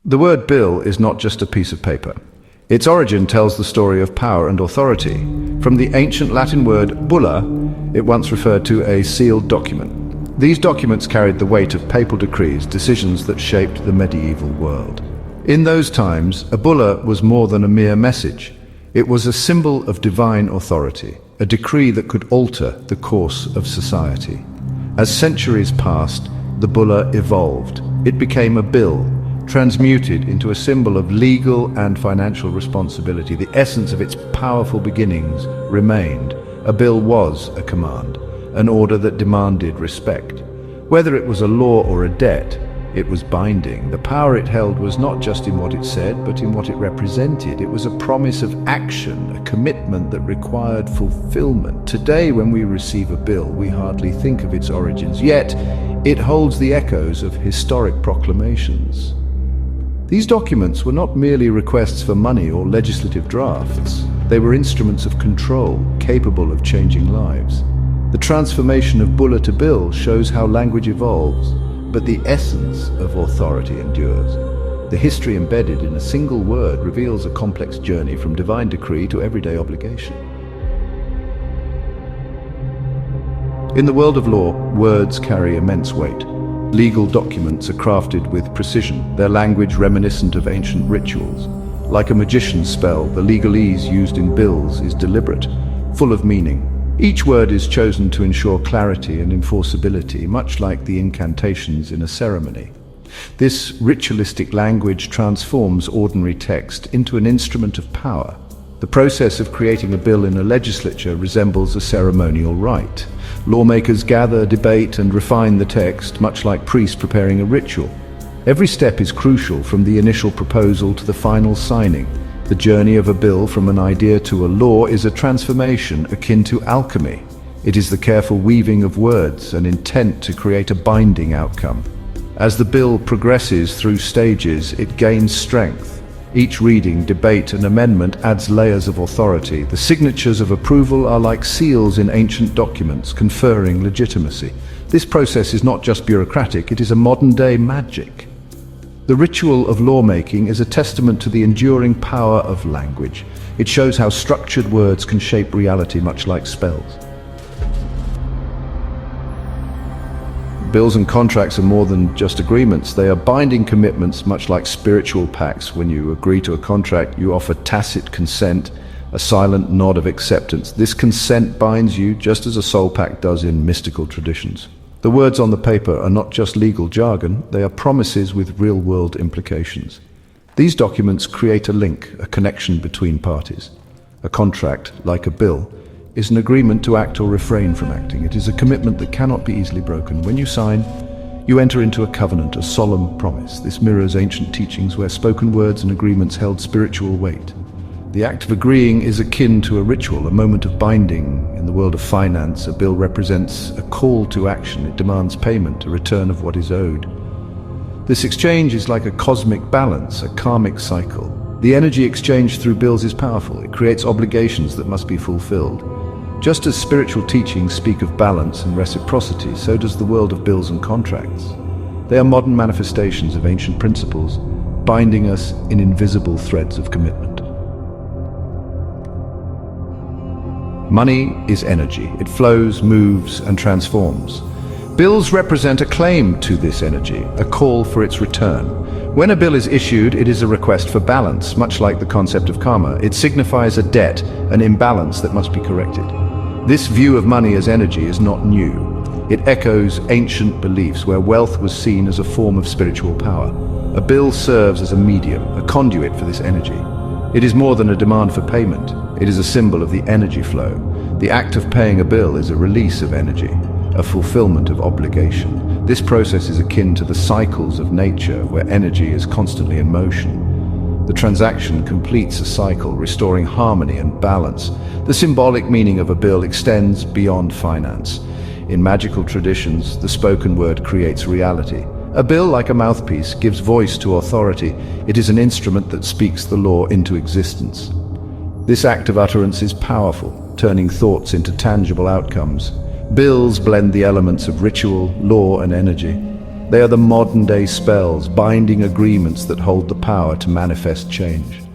The word bill is not just a piece of paper. Its origin tells the story of power and authority. From the ancient Latin word bulla, it once referred to a sealed document. These documents carried the weight of papal decrees, decisions that shaped the medieval world. In those times, a bulla was more than a mere message. It was a symbol of divine authority, a decree that could alter the course of society. As centuries passed, the bulla evolved. It became a bill, transmuted into a symbol of legal and financial responsibility. The essence of its powerful beginnings remained. A bill was a command, an order that demanded respect. Whether it was a law or a debt, it was binding. The power it held was not just in what it said, but in what it represented. It was a promise of action, a commitment that required fulfillment. Today, when we receive a bill, we hardly think of its origins, yet it holds the echoes of historic proclamations. These documents were not merely requests for money or legislative drafts. They were instruments of control, capable of changing lives. The transformation of bulla to bill shows how language evolves, but the essence of authority endures. The history embedded in a single word reveals a complex journey from divine decree to everyday obligation. In the world of law, words carry immense weight. Legal documents are crafted with precision, their language reminiscent of ancient rituals. Like a magician's spell, the legalese used in bills is deliberate, full of meaning. Each word is chosen to ensure clarity and enforceability, much like the incantations in a ceremony. This ritualistic language transforms ordinary text into an instrument of power. The process of creating a bill in a legislature resembles a ceremonial rite. Lawmakers gather, debate, and refine the text, much like priests preparing a ritual. Every step is crucial, from the initial proposal to the final signing. The journey of a bill from an idea to a law is a transformation akin to alchemy. It is the careful weaving of words and intent to create a binding outcome. As the bill progresses through stages, it gains strength. Each reading, debate, and amendment adds layers of authority. The signatures of approval are like seals in ancient documents, conferring legitimacy. This process is not just bureaucratic, it is a modern-day magic. The ritual of lawmaking is a testament to the enduring power of language. It shows how structured words can shape reality, much like spells. Bills and contracts are more than just agreements. They are binding commitments, much like spiritual pacts. When you agree to a contract, you offer tacit consent, a silent nod of acceptance. This consent binds you, just as a soul pact does in mystical traditions. The words on the paper are not just legal jargon, they are promises with real-world implications. These documents create a link, a connection between parties. A contract, like a bill, is an agreement to act or refrain from acting. It is a commitment that cannot be easily broken. When you sign, you enter into a covenant, a solemn promise. This mirrors ancient teachings where spoken words and agreements held spiritual weight. The act of agreeing is akin to a ritual, a moment of binding. In the world of finance, a bill represents a call to action. It demands payment, a return of what is owed. This exchange is like a cosmic balance, a karmic cycle. The energy exchanged through bills is powerful. It creates obligations that must be fulfilled. Just as spiritual teachings speak of balance and reciprocity, so does the world of bills and contracts. They are modern manifestations of ancient principles, binding us in invisible threads of commitment. Money is energy. It flows, moves, and transforms. Bills represent a claim to this energy, a call for its return. When a bill is issued, it is a request for balance, much like the concept of karma. It signifies a debt, an imbalance that must be corrected. This view of money as energy is not new. It echoes ancient beliefs where wealth was seen as a form of spiritual power. A bill serves as a medium, a conduit for this energy. It is more than a demand for payment. It is a symbol of the energy flow. The act of paying a bill is a release of energy, a fulfillment of obligation. This process is akin to the cycles of nature where energy is constantly in motion. The transaction completes a cycle, restoring harmony and balance. The symbolic meaning of a bill extends beyond finance. In magical traditions, the spoken word creates reality. A bill, like a mouthpiece, gives voice to authority. It is an instrument that speaks the law into existence. This act of utterance is powerful, turning thoughts into tangible outcomes. Bills blend the elements of ritual, law, and energy. They are the modern-day spells, binding agreements that hold the power to manifest change.